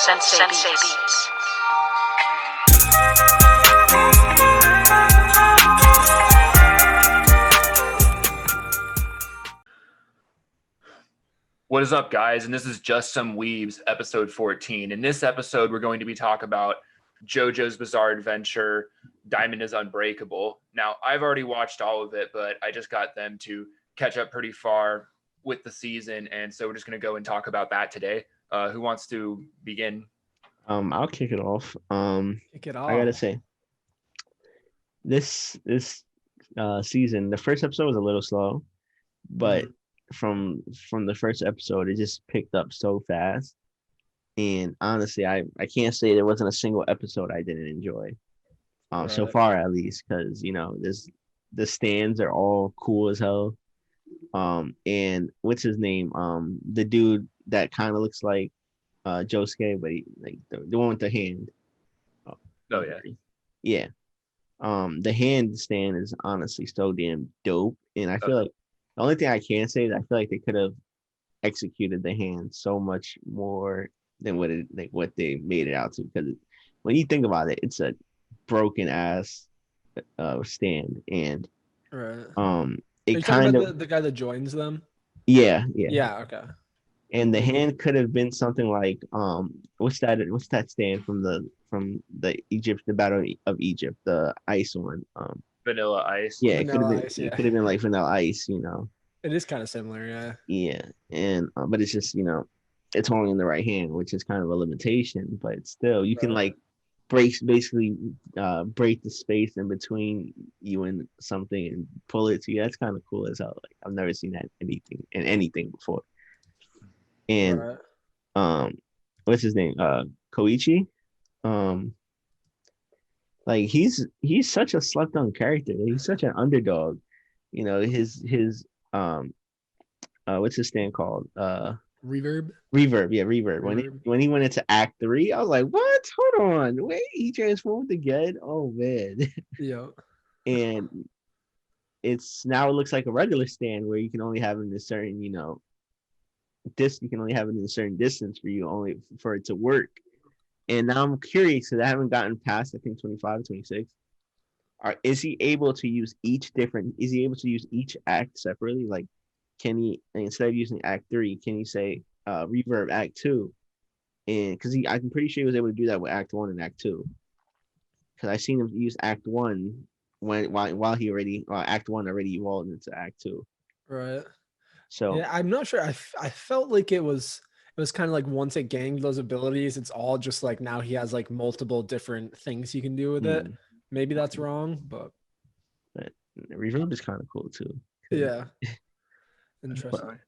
Sensei Beats. What is up, guys? And this is Just Some Weebs, episode 14. In this episode, we're going to be talking about JoJo's Bizarre Adventure, Diamond is Unbreakable. Now, I've already watched all of it, but I just got them to catch up pretty far with the season. And so we're just going to go and talk about that today. Who wants to begin? I'll kick it off. Kick it off. I gotta say, this season, the first episode was a little slow, but from the first episode, it just picked up so fast. And honestly, I can't say there wasn't a single episode I didn't enjoy. So far at least, because the stands are all cool as hell. And what's his name? The dude that kind of looks like Josuke, but he, like the one with the hand. Oh yeah. Yeah. The hand stand is honestly so damn dope. And I feel like the only thing I can say is I feel like they could have executed the hand so much more than what they made it out to. Because when you think about it, it's a broken ass stand, and it kind of the guy that joins them. Yeah. Okay. And the hand could have been something like what's that stand from the Battle of Egypt, the ice one. Vanilla Ice. Yeah, It could have been like Vanilla Ice, It is kind of similar, yeah. Yeah, and but it's just it's only in the right hand, which is kind of a limitation. But still, you can like break the space in between you and something and pull it to you. That's kind of cool as hell. Like I've never seen that in anything before. And what's his name? Koichi. Like he's such a slept on character. He's such an underdog. His what's his stand called? Reverb. Yeah, Reverb. When he went into Act 3, I was like, what? Hold on, wait, he transformed again? Oh man. Yeah. And it looks like a regular stand where you can only have him in a certain, you can only have it in a certain distance for it to work. And now I'm curious because I haven't gotten past, I think, 25, 26. Is he able to use each act separately? Like, can he, instead of using Act 3, can he say Reverb Act 2? And because I'm pretty sure he was able to do that with Act 1 and Act 2. Because I seen him use Act 1 while Act 1 already evolved into Act 2. Right. So yeah, I'm not sure. I felt like it was kind of like once it gained those abilities, it's all just like now he has like multiple different things he can do with it. Maybe that's wrong, but Reverb is kind of cool too. Yeah. Interesting.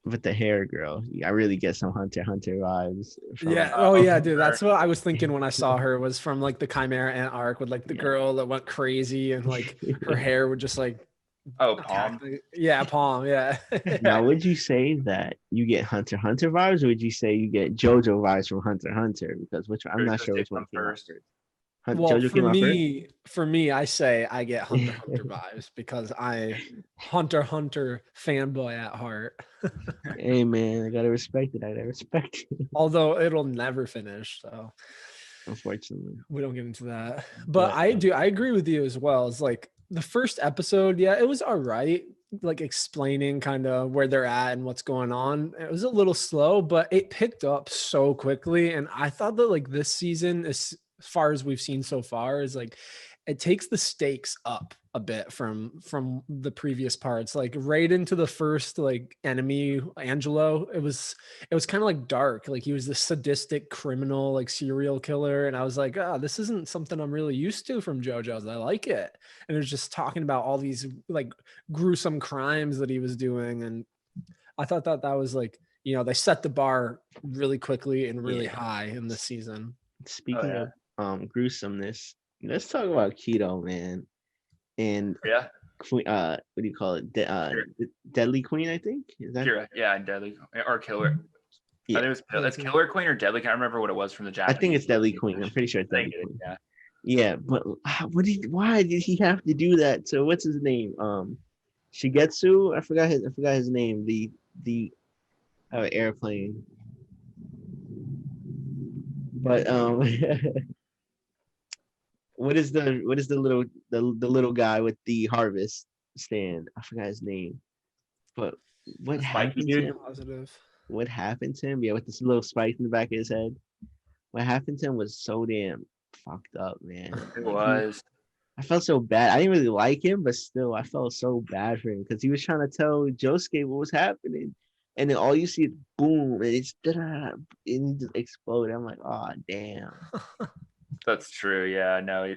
But the hair girl, I really get some Hunter x Hunter vibes. Yeah, dude. That's what I was thinking when I saw her, was from like the Chimera Ant arc with like the girl that went crazy and like her hair would just like Palm. Palm. Yeah. Now, would you say that you get Hunter x Hunter vibes, or would you say you get JoJo vibes from Hunter x Hunter? Because I'm not sure which one came first. Well, for me, I say I get Hunter x Hunter vibes because I Hunter x Hunter fanboy at heart. Hey man, I gotta respect it. Although it'll never finish, so unfortunately we don't get into that. But I agree with you as well. It's like the first episode, it was all right, like explaining kind of where they're at and what's going on. It was a little slow, but it picked up so quickly. And I thought that like this season, as far as we've seen so far, is like it takes the stakes up a bit from the previous parts. Like right into the first like enemy, Angelo, it was kind of like dark. Like he was this sadistic criminal, like serial killer. And I was like, this isn't something I'm really used to from JoJo's. I like it. And it was just talking about all these like gruesome crimes that he was doing. And I thought that was like, they set the bar really quickly and really high in this season. Speaking of gruesomeness, let's talk about Keto, man. And what do you call it? Deadly Queen, I think. Is that? Kira, yeah, Deadly or Killer. Yeah. I think it's Killer Queen or Deadly. I can't remember what it was from the Japanese. I think it's Deadly Queen. I'm pretty sure it's Deadly Queen. Yeah. Yeah, but why did he have to do that? So what's his name? Shigetsu. I forgot his name. The airplane. But what is the little guy with the harvest stand? I forgot his name. But what The spiky happened to dude? him? Positive. What happened to him? Yeah, with this little spike in the back of his head. What happened to him was so damn fucked up, man. It Like, was. I felt so bad. I didn't really like him, but still, I felt so bad for him because he was trying to tell Josuke what was happening, and then all you see is boom, and it's and he just exploded. I'm like, oh damn. That's true. Yeah, no,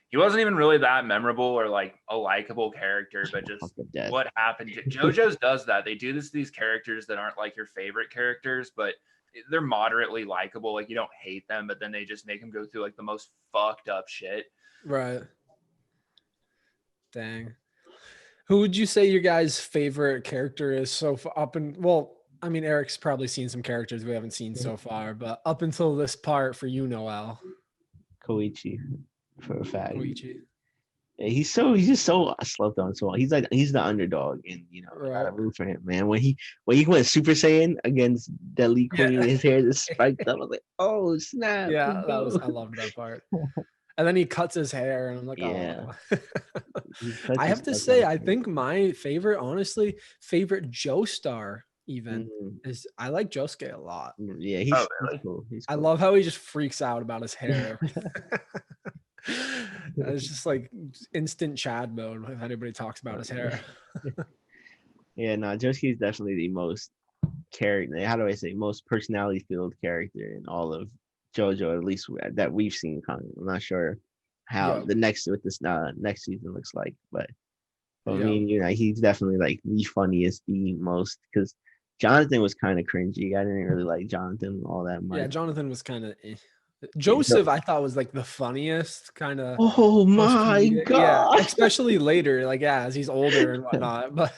he wasn't even really that memorable or like a likable character, but just Fuck up death. what happened. JoJo's does that. They do this to these characters that aren't like your favorite characters, but they're moderately likable. Like you don't hate them, but then they just make them go through like the most fucked up shit. Right. Dang. Who would you say your guys' favorite character is so far up and well, I mean Eric's probably seen some characters we haven't seen so far, but up until this part for you, Noel. Koichi, for a fact. Koichi. Yeah, he's just so slept on. So he's the underdog, and I gotta Right. root for him, man. When he went Super Saiyan against Deadly Queen, Yeah. his hair just spiked up. I was like, oh snap! Yeah, let's I go. loved that part. And then he cuts his hair, and I'm like, Yeah. oh. He cuts I his have to stuff say, out I there. think my favorite, honestly, favorite Joestar even Mhm. is I like Josuke a lot. Yeah, he's, Oh, really? he's cool. He's I cool. love how he just freaks out about his hair. It's just like instant Chad mode if anybody talks about his hair. Yeah, no, Josuke is definitely the most character. How do I say most personality filled character in all of JoJo, at least that we've seen coming. I'm not sure how Yeah. the next next season looks like, but I Yeah. mean, he's definitely like the funniest, the most because Jonathan was kind of cringy. I didn't really like Jonathan all that much. Yeah, Jonathan was kind of Joseph, I thought was like the funniest kind of Oh most my comedic. Yeah, god! especially later, like yeah, as he's older and whatnot. But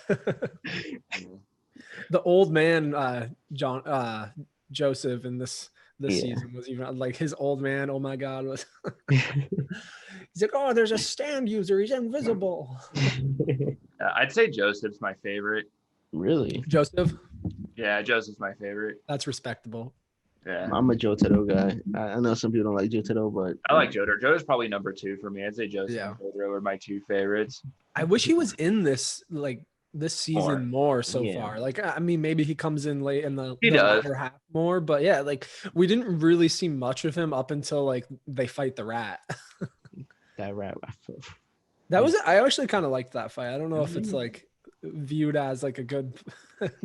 the old man, Joseph in this Yeah. season was even like his old man. Oh my god, was he's like, oh, there's a stand user, he's invisible. I'd say Joseph's my favorite. Really? Joseph, Yeah, Joseph's my favorite. that's respectable. Yeah, I'm a Jotaro guy. I know some people don't like Jotaro, but I like Jotaro. Jotaro's probably number 2 for me. I'd say Joseph Yeah. and Jotaro are my 2 favorites. I wish he was in this this season more so Yeah. far. Like, I mean, maybe he comes in late in the He does. latter half more, but yeah, like we didn't really see much of him up until like they fight the rat. that rap. That was I actually kind of liked that fight. I don't know if it's like viewed as like a good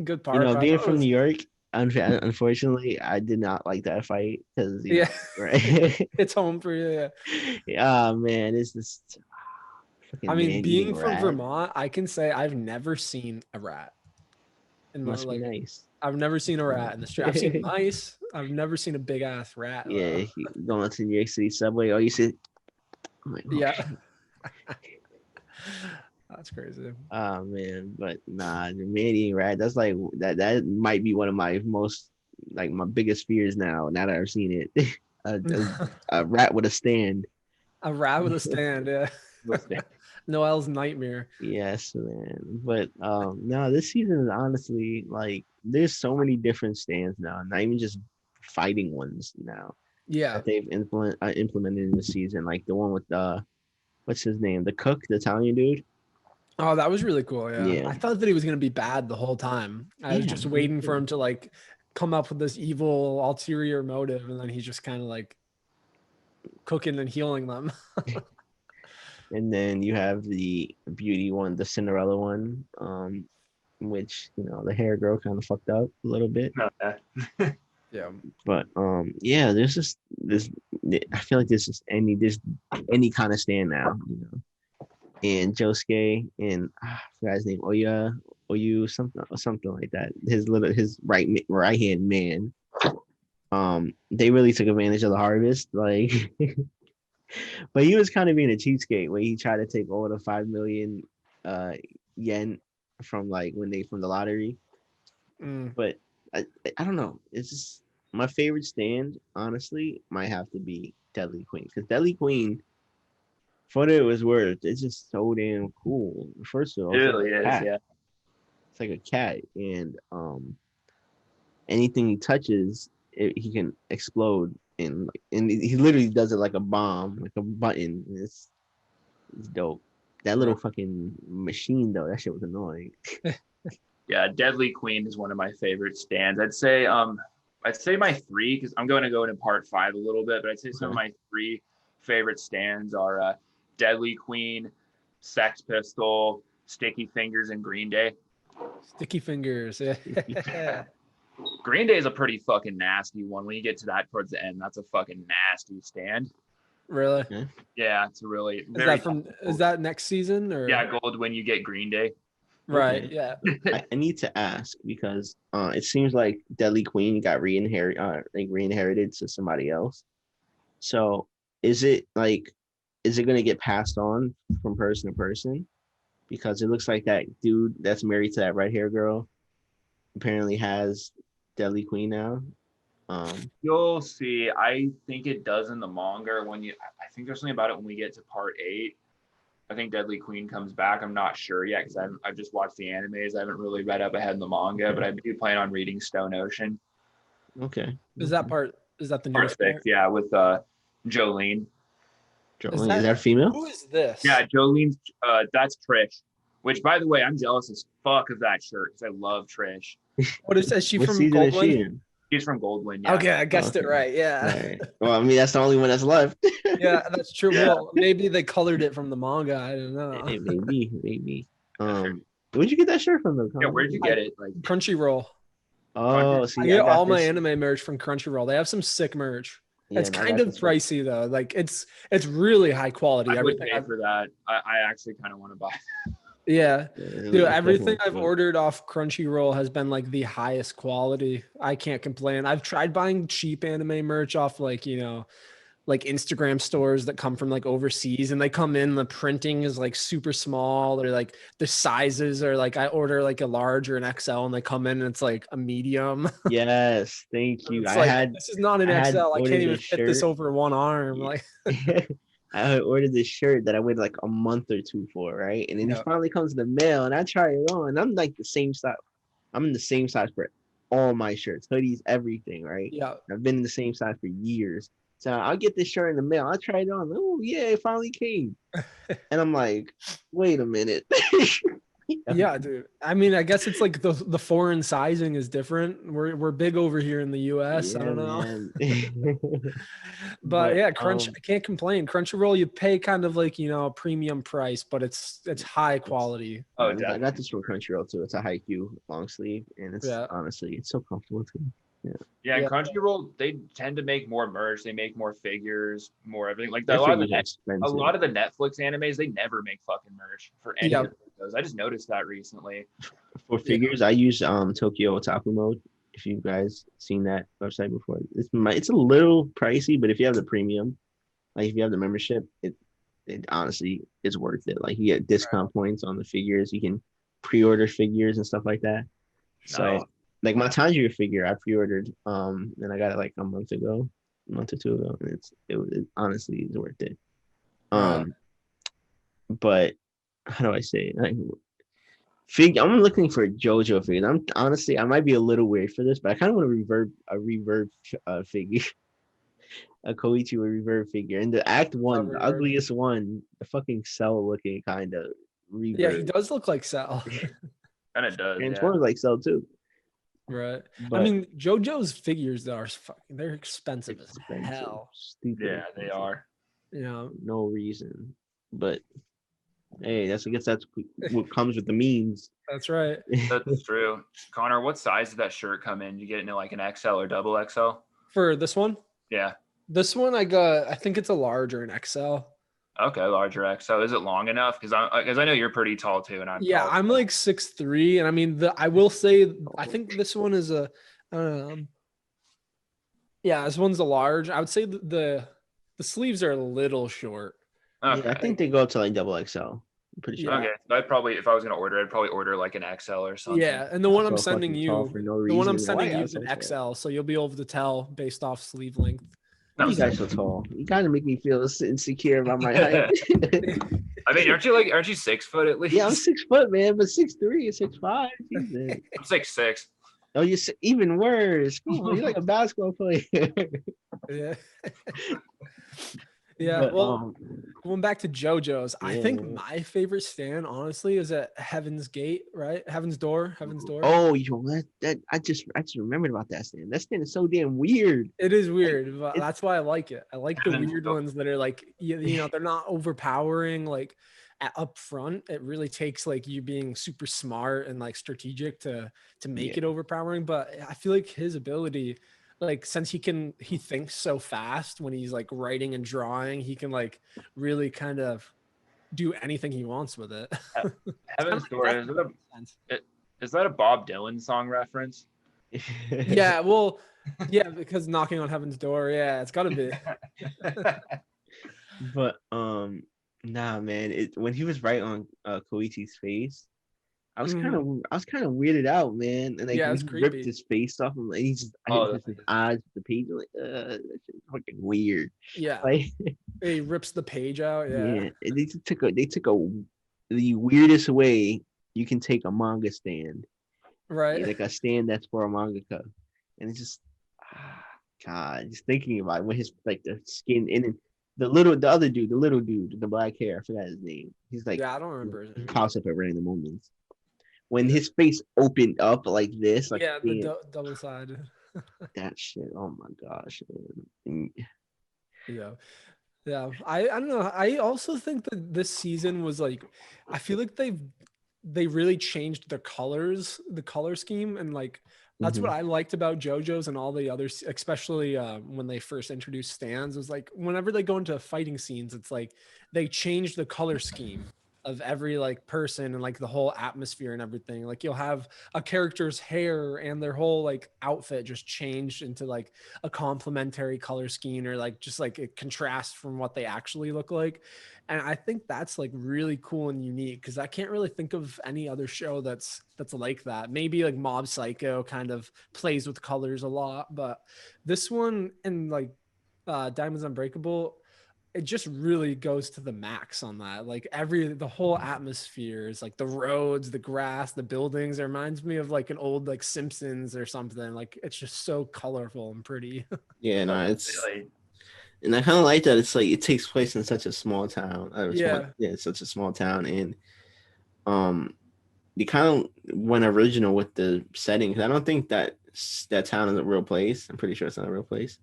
good part. but I Being thought it from was- New York, unfortunately, I did not like that fight because yeah, right? it's home for you. Yeah, Yeah, man, it's just. I mean, being from rat. Vermont, I can say I've never seen a rat. In my, Must be nice. I've never seen a rat in the street. I've seen mice. I've never seen a big ass rat. Yeah, going to New York City subway. Oh, you see? I'm like, oh, Yeah. shit. That's crazy. Oh man, but nah, the man eating rat. That's like that. That might be one of my most like my biggest fears now. Now that I've seen it, a rat with a stand. A rat with a stand. Yeah. Noel's nightmare. Yes, man. But no, this season is honestly like there's so many different stands now. Not even just fighting ones now Yeah. that they've implemented in the season. Like the one with what's his name? The cook, the Italian dude. Oh, that was really cool. Yeah. Yeah. I thought that he was gonna be bad the whole time. I was Yeah, just me waiting for too. him to like come up with this evil ulterior motive, and then he's just kind of like cooking and healing them. And then you have the beauty one, the Cinderella one, which the hair girl kind of fucked up a little bit. Yeah. But yeah, there's just this. I feel like there's any kind of stand now, And Josuke and I forgot his name, Oyu something like that. His right hand man. They really took advantage of the harvest, like. But he was kind of being a cheapskate where he tried to take all the 5 million yen from from the lottery. But I don't know. It's just my favorite stand, honestly, might have to be Deadly Queen. Because Deadly Queen, for what it was worth, it's just so damn cool. First of all, It really is, cat. yeah. It's like a cat. And anything he touches, he can explode and he literally does it like a bomb, like a button. It's dope. That little fucking machine though, that shit was annoying. Yeah, Deadly Queen is one of my favorite stands. I'd say my three, because I'm going to go into part 5 a little bit, but I'd say some of my 3 favorite stands are Deadly Queen, Sex Pistol, Sticky Fingers, and Green Day. Sticky Fingers. Yeah. Green Day is a pretty fucking nasty one. When you get to that towards the end, that's a fucking nasty stand. Really? Yeah, it's a really. Is that next season or? Yeah, gold when you get Green Day. Right. Okay. Yeah. I need to ask because it seems like Deadly Queen got reinherited to somebody else. So is it going to get passed on from person to person? Because it looks like that dude that's married to that red hair girl apparently has Deadly Queen now. You'll see. I think it does in the manga I think there's something about it when we get to part 8. I think Deadly Queen comes back. I'm not sure yet because I've just watched the animes. I haven't really read up ahead in the manga, but I do plan on reading Stone Ocean. Okay. Is that the Part newest 6? Yeah, with Jolene. Is that female? Who is this? Yeah, Jolene's. That's Trish. Which, by the way, I'm jealous as fuck of that shirt because I love Trish. Is she What from season is she Goldwyn? in? She's from Goldwyn. Yeah. Okay, I guessed it right. Yeah. Right. Well, I mean, that's the only one that's left. Yeah, that's true. Well, maybe they colored it from the manga. I don't know. Maybe. Where'd you get that shirt from though? Yeah, where'd you get it? Like Crunchyroll. Oh, I see, get all my anime merch from Crunchyroll. They have some sick merch. Yeah, it's kind of pricey though. Like it's really high quality. I would pay for that. I actually kind of want to buy. Yeah, dude, everything I've ordered off Crunchyroll has been like the highest quality. I can't complain. I've tried buying cheap anime merch off like Instagram stores that come from like overseas, and they come in, the printing is like super small, or like the sizes are like I order like a large or an XL and they come in and it's like a medium. Yes, thank you. This is not an XL. I can't even fit this over one arm. Like I ordered this shirt that I waited like a month or 2 for, right? And then it finally comes in the mail and I try it on. And I'm like the same size. I'm in the same size for all my shirts, hoodies, everything, right? Yeah. I've been in the same size for years. So I'll get this shirt in the mail. I try it on. Oh yeah, it finally came. And I'm like, wait a minute. Yeah, dude. I mean, I guess it's like the foreign sizing is different. We're big over here in the US. Yeah, I don't know. Man. but yeah, I can't complain. Crunchyroll, you pay kind of like, a premium price, but it's high quality. Oh, I got this from Crunchyroll too. It's a Haikyuu long sleeve, and it's honestly, it's so comfortable too. Yeah, and Crunchyroll, they tend to make more merch. They make more figures, more everything. Like a lot of the Netflix animes, they never make fucking merch for any of those. I just noticed that recently. For figures, I use Tokyo Otaku Mode. If you guys seen that website before, it's a little pricey, but if you have the premium, like if you have the membership, it honestly is worth it. Like you get discount points on the figures. You can pre-order figures and stuff like that. So. Like my Tanjiro figure, I pre-ordered, and I got it like a month or 2 ago, and it honestly is worth it. But how do I say it? I'm looking for JoJo figures. I might be a little weird for this, but I kind of want a reverb figure, a Koichi with reverb figure, and the Act 1, the ugliest one, the fucking Cell looking kind of reverb. Yeah, he does look like Cell. And it does. And it's more like Cell too. Right. But I mean, JoJo's figures they're expensive as hell. Stupid. Yeah, they are. No reason. But hey, I guess that's what comes with the memes. That's right. That's true. Connor, what size did that shirt come in? Did you get it in like an XL or double XL? For this one? Yeah. This one I think it's a large or an XL. Okay, larger XL. Is it long enough? Because I know you're pretty tall too, and I'm like 6'3", and I mean I will say I think this one is this one's a large. I would say the sleeves are a little short. Okay. Yeah, I think they go up to like double XL. I'm pretty sure. Okay, I'd probably, if I was gonna order, I'd probably order like an XL or something. Yeah, and the one I'm sending you, is an XL, so you'll be able to tell based off sleeve length. You guys so tall. You kind of make me feel insecure about my height. I mean, aren't you 6 foot at least? Yeah, I'm 6 foot, man, but 6'3" and 6'5". I'm 6'6". Oh, even worse. Come on, you're like a basketball player. Yeah. Yeah. But Well, going back to JoJo's, I think yeah. my favorite stand, honestly, is at Heaven's Gate, right? Heaven's Door. Oh, yo, that I just remembered about that stand. That stand is so damn weird. It is Like, weird, but it's that's why I like it. I like the Heaven's weird Door. ones that are like, you know, they're not overpowering. Like up front, it really takes like you being super smart and like strategic to make yeah, it overpowering. But I feel like his ability, like since he thinks so fast when he's like writing and drawing, he can like really kind of do anything he wants with it. It's kind of Heaven's Door. like death note in a sense. Is that a Bob Dylan song reference? Yeah, well, yeah, because knocking on heaven's door, yeah, it's gotta be. but nah, man. When he was right on Koichi's face, I was kind of Mhm. weirded out, man. And like Yeah, when it's he ripped creepy. his face off, and he just I Oh, hit his eyes with the page. I'm like, that shit's fucking weird. Yeah, Like, he rips the page out. Yeah, yeah, and they took the weirdest way you can take a manga stand, right. like a stand that's for a mangaka, and it's just, ah, God, just thinking about it, when his like the skin and then the other dude, the little dude, with the black hair, I forgot his name. He's like, Yeah, I don't remember his he name. pops up at random moments. When his face opened up like this, like Yeah, the damn, double sided. that shit. Oh my gosh, man. Yeah, yeah. I don't know. I also think that this season was like, I feel like they really changed the color scheme, and like that's what Mhm. I liked about JoJo's and all the others, especially when they first introduced stands. Was like whenever they go into fighting scenes, it's like they changed the color scheme of every like person and like the whole atmosphere and everything. Like you'll have a character's hair and their whole like outfit just changed into like a complementary color scheme, or like just like it contrasts from what they actually look like. And I think that's like really cool and unique, because I can't really think of any other show that's like that. Maybe like Mob Psycho kind of plays with colors a lot, but this one and like Diamonds Unbreakable, it just really goes to the max on that. Like the whole atmosphere is like the roads, the grass, the buildings. It reminds me of like an old like Simpsons or something. Like it's just so colorful and pretty. Yeah, no, Oh, it's really? and I kind of like that. It's like it takes place in such a small town. Yeah. Yeah, it's such a small town, and um, they kind of went original with the setting. 'Cause I don't think that town is a real place. I'm pretty sure it's not a real place.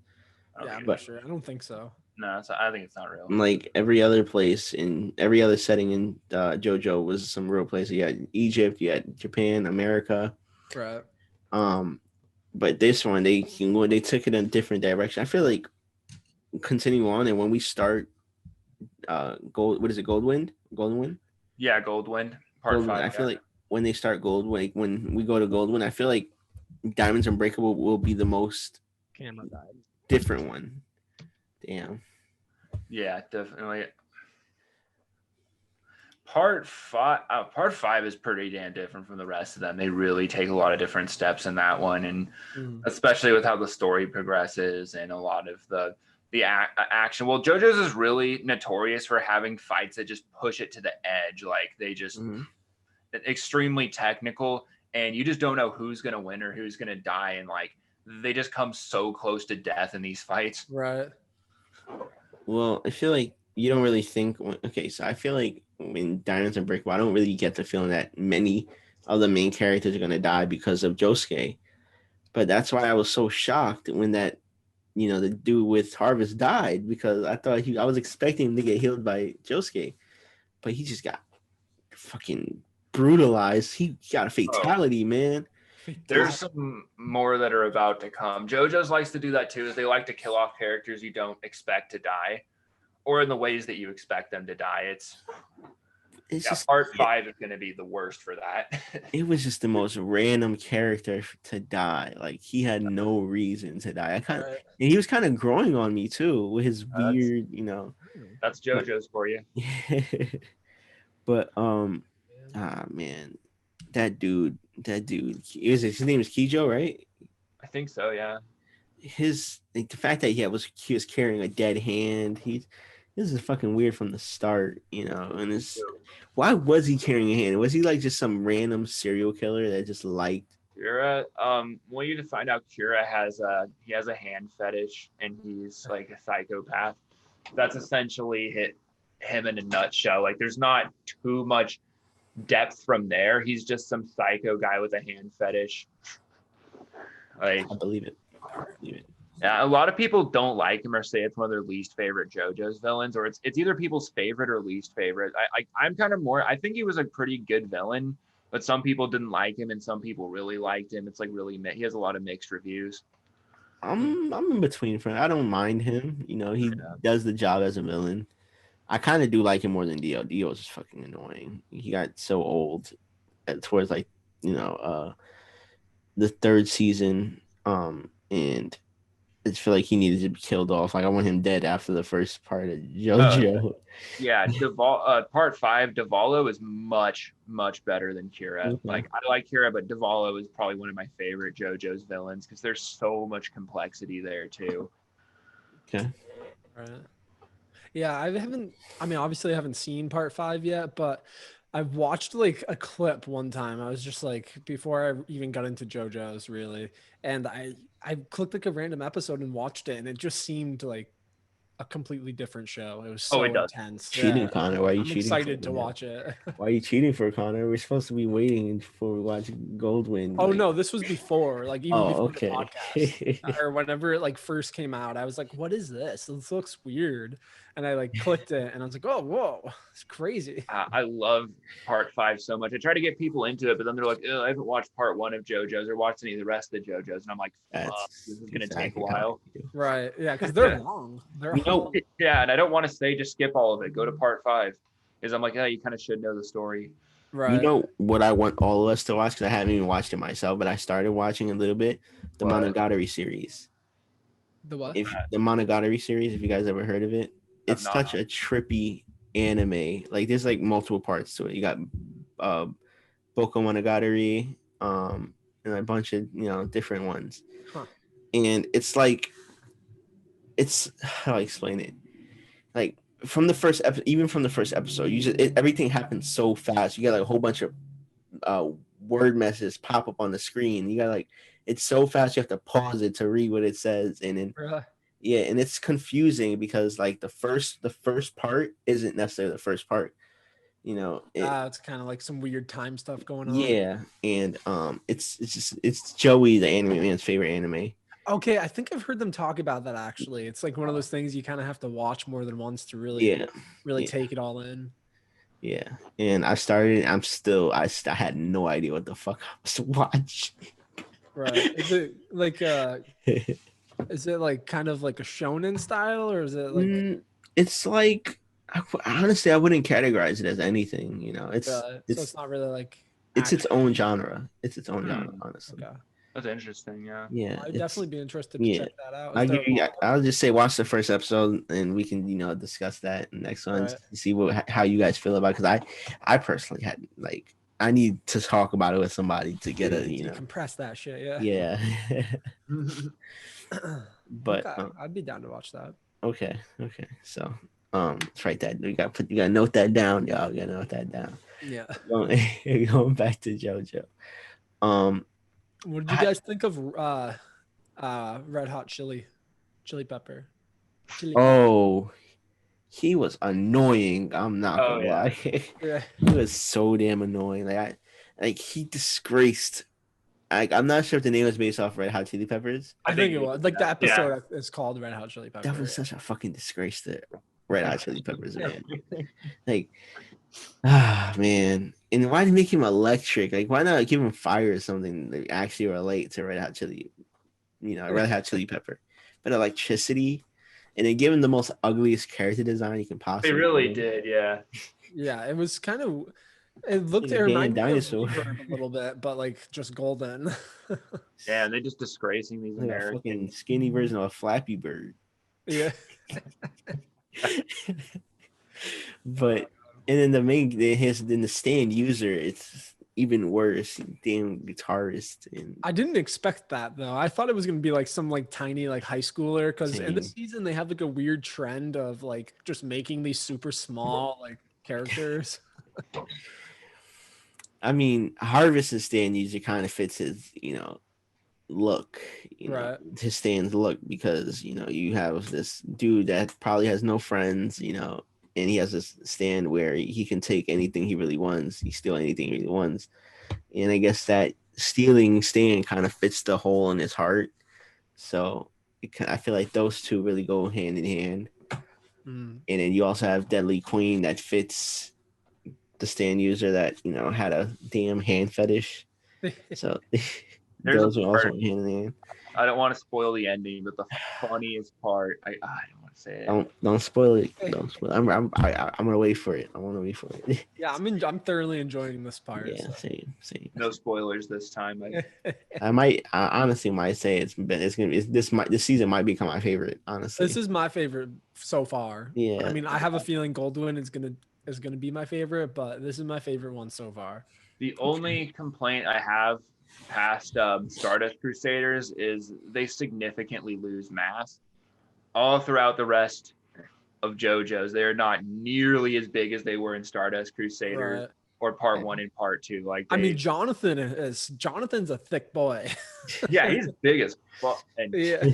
Yeah, I'm not But sure. I don't think so. No, I think it's not real. like every other place in every other setting in JoJo was some real place. You had Egypt, you had Japan, America. Right. But this one they took it in a different direction. I feel like continue on, and when we start gold, what is it, Goldwind? Yeah, Goldwind Part Goldwind. 5. I feel like when they start Goldwind, when we go to Goldwind, I feel like Diamonds Unbreakable will be the most Camera died. different one. Damn. Yeah, definitely. Part 5 is pretty damn different from the rest of them. They really take a lot of different steps in that one, and especially with how the story progresses and a lot of the action. Well, JoJo's is really notorious for having fights that just push it to the edge. Like they just extremely technical, and you just don't know who's gonna win or who's gonna die, and like they just come so close to death in these fights. Right. Well, I feel like you don't really think. Okay, so I feel like in Diamonds Unbreakable, I don't really get the feeling that many of the main characters are gonna die because of Josuke. But that's why I was so shocked when the dude with Harvest died, because I was expecting him to get healed by Josuke, but he just got fucking brutalized. He got a fatality, man. There's some more that are about to come. JoJo's likes to do that too, is they like to kill off characters you don't expect to die, or in the ways that you expect them to die. It's just part 5 is going to be the worst for that. It was just the most random character to die. Like he had no reason to die. And he was kind of growing on me too with his weird, That's JoJo's for you. But man, that dude, his name is Kijo, right? I think so, yeah. The fact that he was carrying a dead hand, this is fucking weird from the start, and why was he carrying a hand? Was he like just some random serial killer that just liked Kira, want you to find out Kira has a hand fetish and he's like a psychopath. That's essentially him in a nutshell. Like there's not too much depth from there. He's just some psycho guy with a hand fetish. Like I believe it. yeah, a lot of people don't like him or say it's one of their least favorite JoJo's villains, or it's either people's favorite or least favorite. I'm kind of more. I think he was a pretty good villain, but some people didn't like him and some people really liked him. It's like really he has a lot of mixed reviews. I'm in between friend. I don't mind him. You know, he does the job as a villain. I kind of do like him more than Dio. Dio is just fucking annoying. He got so old towards like, the third season. And I just feel like he needed to be killed off. Like I want him dead after the first part of JoJo. Yeah, part 5, Davalo is much better than Kira. Okay. Like I like Kira, but Davalo is probably one of my favorite JoJo's villains because there's so much complexity there too. Okay. Right. Yeah, obviously I haven't seen part 5 yet, but I've watched like a clip one time. I was just like, before I even got into JoJo's really, and I clicked like a random episode and watched it, and it just seemed like a completely different show. It was so intense. Cheating, Yeah. Connor. Why are you I'm cheating? excited to watch it. Why are you cheating for Connor? We're supposed to be waiting for watching Goldwind. Oh no, this was before, like even before okay. the podcast, or whenever it like first came out. I was like, "What is this? This looks weird," and I like clicked it, and I was like, "Oh, whoa, it's crazy." I love part 5 so much. I try to get people into it, but then they're like, I haven't watched part 1 of JoJo's or watched any of the rest of the JoJo's, and I'm like, this is gonna take a while. Right? Yeah, because they're long. They're long. Yeah, and I don't want to say just skip all of it. Go to part 5, because I'm like, you kind of should know the story. Right. You know what I want all of us to watch, because I haven't even watched it myself, but I started watching a little bit. The Monogatari series. The what? The Monogatari series, if you guys ever heard of it. It's such a trippy anime. Like there's like multiple parts to it. You got Boko Monogatari, and a bunch of different ones. Huh. And it's like, it's how do I explain it? Like from the first episode, everything happens so fast. You got like a whole bunch of word messages pop up on the screen. You got like, it's so fast you have to pause it to read what it says, and then and it's confusing because like the first part isn't necessarily the first part. It's kind of like some weird time stuff going on. Yeah, and it's Joey, the anime man's favorite anime. Okay, I think I've heard them talk about that actually. It's like one of those things you kind of have to watch more than once to really take it all in. Yeah, and I started. I had no idea what the fuck I was watching. Right? Is it like is it like kind of like a shonen style, or is it like? It's like, honestly, I wouldn't categorize it as anything. So it's not really like. It's its own genre. It's its own genre, honestly. Okay. That's interesting. Yeah. I'd definitely be interested to check that out. I'll just say watch the first episode, and we can discuss that in the next one to see how you guys feel about it. Because I personally had like, I need to talk about it with somebody to get compress that shit. Yeah. Yeah. But I'd be down to watch that. Okay. So let's write that. You gotta note that down, y'all. You gotta note that down. Yeah. Going back to JoJo. What did you guys think of Red Hot Chili Pepper? Oh, he was annoying. I'm not gonna lie. He was so damn annoying. Like he disgraced. I'm not sure if the name was based off Red Hot Chili Peppers. I think it was. Like the episode is called Red Hot Chili Peppers. That was such a fucking disgrace to Red Hot Chili Peppers, man. Like, man. And why did you make him electric? Like, why not give him fire or something that actually relate to Red Hot Chili Pepper? But electricity, and then give him the most ugliest character design you can possibly. They really did, yeah. Yeah, it was kind of. It looked like a dinosaur a little bit, but like just golden. Yeah, and they're just disgracing these Americans. A fucking skinny version of a Flappy Bird. Yeah. But and then the stand user, it's even worse. Damn guitarist. And I didn't expect that though. I thought it was gonna be like some like tiny like high schooler, because in the season they have like a weird trend of like just making these super small like characters. I mean, Harvest's stand usually kind of fits his, look, Right. his stand's look because, you have this dude that probably has no friends, and he has this stand where he can take anything he really wants. He steal anything he really wants. And I guess that stealing stand kind of fits the hole in his heart. So I feel like those two really go hand in hand. Mm. And then you also have Deadly Queen that fits the stand user that had a damn hand fetish. So There's those a are also part, hand in hand. I don't want to spoil the ending, but the funniest part, I don't want to say it. Don't spoil it. Don't spoil. I'm gonna wait for it. I want to wait for it. Yeah, I'm thoroughly enjoying this part. Yeah, So. same. No spoilers this time. I honestly might say it's gonna be this season might become my favorite. Honestly, This is my favorite so far. Yeah. I mean, I have a feeling Goldwyn is gonna be my favorite, but this is my favorite one so far. The only complaint I have past Stardust Crusaders is they significantly lose mass all throughout the rest of JoJo's. They are not nearly as big as they were in Stardust Crusaders Right. or Part 1 and Part 2. Like I mean, Jonathan's a thick boy. yeah, he's big as fuck. And Yeah.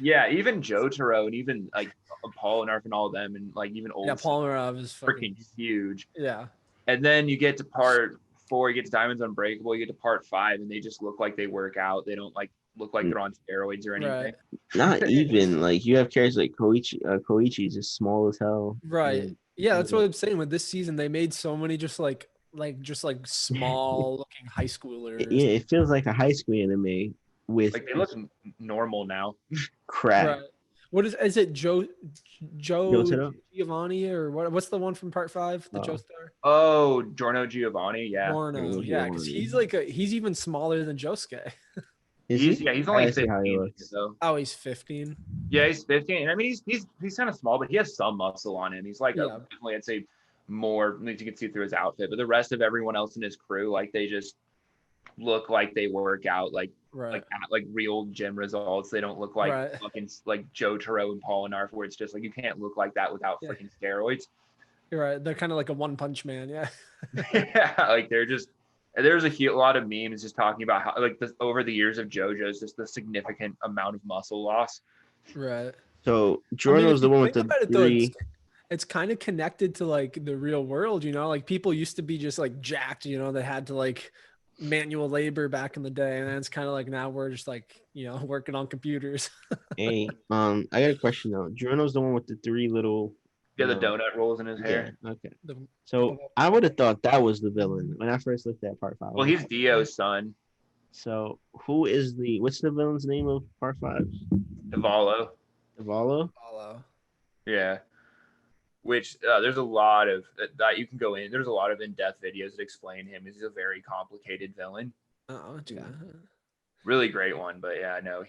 yeah, even Jotaro and even like Paul and Arf and all of them, and like even old Yeah, Paul Mirov is freaking huge. Yeah. And then you get to Part 4, you get to Diamonds Unbreakable, you get to Part 5, and they just look like they work out. They don't like look like they're on steroids or anything. Right. Not even like you have characters like Koichi. Koichi's just small as hell. Right. And, Yeah, that's what I'm saying. With this season, they made so many just like small looking high schoolers. Yeah, it feels like a high school anime with Like they look normal now. crap. Right. What is it? Joe Jotaro? Giovanni or what? What's the one from Part 5? The Oh. Joestar? Oh, Giorno Giovanni, yeah. Morno. Yeah, because Giovanni. he's even smaller than Josuke. He's only I see how he 15. looks. So Oh, he's 15. yeah, he's 15. I mean, he's kind of small, but he has some muscle on him. He's like Yeah. definitely, I'd say more. You can see through his outfit, but the rest of everyone else in his crew, like they just look like they work out, like Right. like real gym results. They don't look like Right. fucking like Jotaro and Paul and Arf, where it's just like you can't look like that without Yeah. freaking steroids. You're right. They're kind of like a one punch man. Yeah. Yeah, like they're just. There's a lot of memes just talking about how like over the years of JoJo's, just the significant amount of muscle loss. Right. So Giorno's the one with the three. It's kind of connected to like the real world, like people used to be just like jacked, they had to like manual labor back in the day, and then it's kind of like now we're just like working on computers. Hey, I got a question though. Giorno's the one with the three little. Yeah, the donut rolls in his hair. Yeah, okay. So I would have thought that was the villain when I first looked at Part 5. Well, he's Dio's son. So what's the villain's name of Part 5? Davalo. Davalo? Yeah. Which there's a lot of that you can go in. There's a lot of in-depth videos that explain him. He's a very complicated villain. Oh, yeah. Really great one, but yeah, no,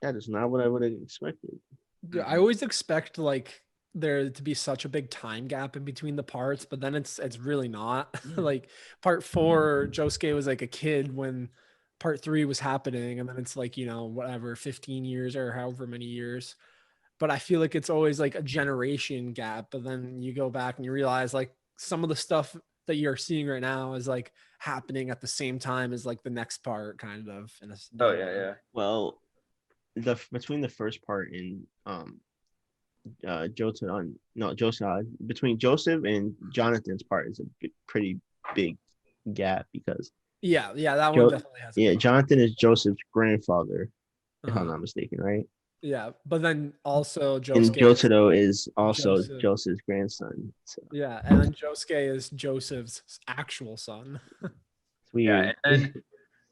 that is not what I would have expected. I always expect like there to be such a big time gap in between the parts, but then it's really not. Like Part 4, Josuke was like a kid when Part 3 was happening, and then it's like whatever 15 years or however many years. But I feel like it's always like a generation gap. But then you go back and you realize like some of the stuff that you're seeing right now is like happening at the same time as like the next part, kind of. Oh yeah. Well, between the first part and between Joseph and Jonathan's part is a pretty big gap because that one definitely has. Yeah, Jonathan is Joseph's grandfather, if I'm not mistaken, right? Yeah, but then also Jotaro is also Joseph's grandson. So. Yeah, and then Josuke is Joseph's actual son. It's weird. Yeah,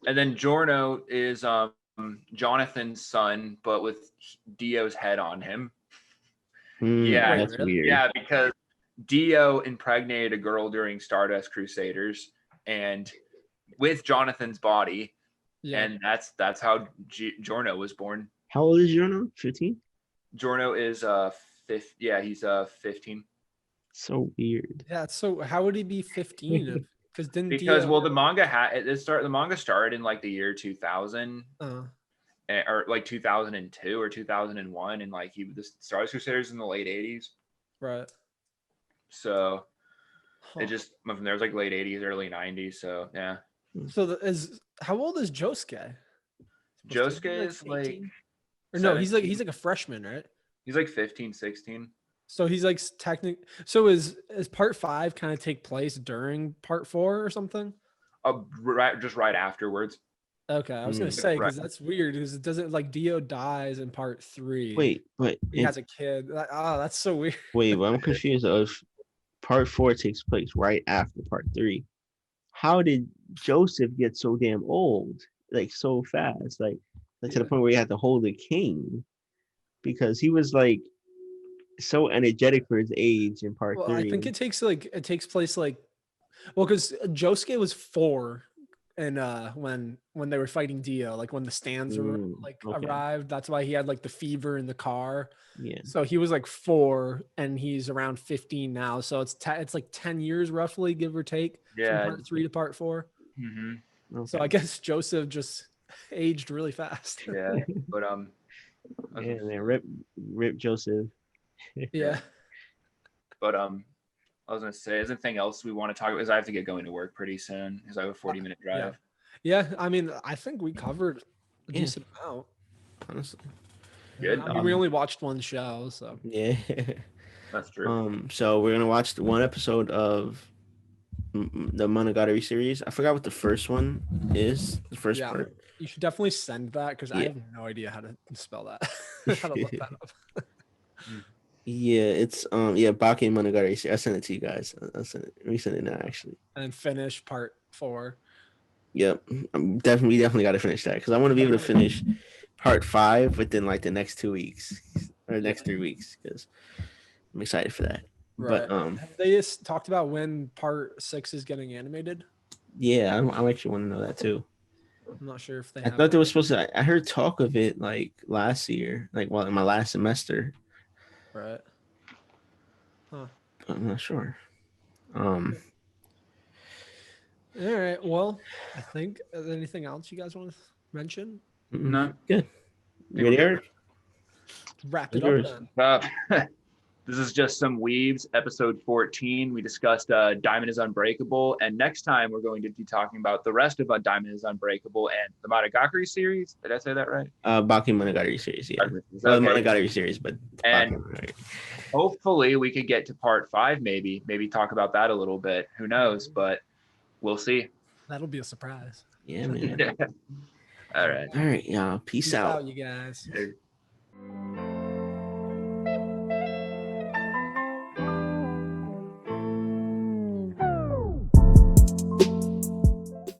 and then Giorno is Jonathan's son, but with Dio's head on him. Yeah, that's weird. Yeah, because Dio impregnated a girl during Stardust Crusaders, and with Jonathan's body, and that's how Giorno was born. How old is Giorno? 15? Giorno is he's 15. So weird. Yeah, so how would he be 15? Because the manga started in like the year 2000. Or like 2002 or 2001, and like the Stardust Crusaders in the late 80s. Right. So It just went from there. It was like late 80s, early 90s. So yeah. So how old is Josuke? Supposed to be, Josuke is like 18? Or no, he's 17. like a freshman, right? He's like 15, 16. So he's like so is part 5 kind of take place during part 4 or something? Just right afterwards. Okay, I was gonna Mm. say Right. because that's weird because it doesn't like Dio dies in part 3. Wait, but He has a kid. That's so weird. wait, but I'm confused. Of part 4 takes place right after part 3. How did Joseph get so damn old, like so fast, like to the point where he had to hold a cane? Because he was like so energetic for his age in part Well, 3. I think it takes place like because Josuke was 4 and when they were fighting Dio, like when the stands Okay. arrived, that's why he had like the fever in the car. Yeah. So he was like 4 and he's around 15 now. So it's like 10 years roughly, give or take, Yeah. from part 3 to part 4. Mm-hmm. Okay. So I guess Joseph just aged really fast. Yeah. But Yeah, man, rip Joseph. Yeah. But I was gonna say, is there anything else we want to talk about? Because I have to get going to work pretty soon because I have a 40-minute drive. Yeah. I mean, I think we covered a decent amount. Honestly. Good. I mean, we only watched one show, so Yeah. That's true. So we're gonna watch one episode of the Monogatari series. I forgot what the first one is. The first part. You should definitely send that because I Yeah. have no idea how to spell that. How to look that up. Yeah, it's Baki Monogatari series. I sent it to you guys. I'll send it. Resend it now, actually. And finish part 4. Yep, we definitely got to finish that because I want to be able to finish part 5 within like the next 2 weeks or next 3 weeks because I'm excited for that. Right. But Have they just talked about when part 6 is getting animated? yeah, I actually want to know that too. I'm not sure if they I thought they were supposed to. I heard talk of it like last year, like in my last semester. Right. Huh. I'm not sure. All right. Well, I think anything else you guys want to mention? No. Good. You ready, Eric? Wrap it Yours. up then. This is just some Weebs, episode 14. We discussed Diamond is Unbreakable, and next time we're going to be talking about the rest of Diamond is Unbreakable and the Monogatari series. Did I say that right? Baki Monogatari series, yeah. Okay. Well, Monogatari series, but And Baki. hopefully we could get to part 5, maybe talk about that a little bit. Who knows? But we'll see. That'll be a surprise. Yeah, man. All right. All right, y'all. Peace out. You guys. Later.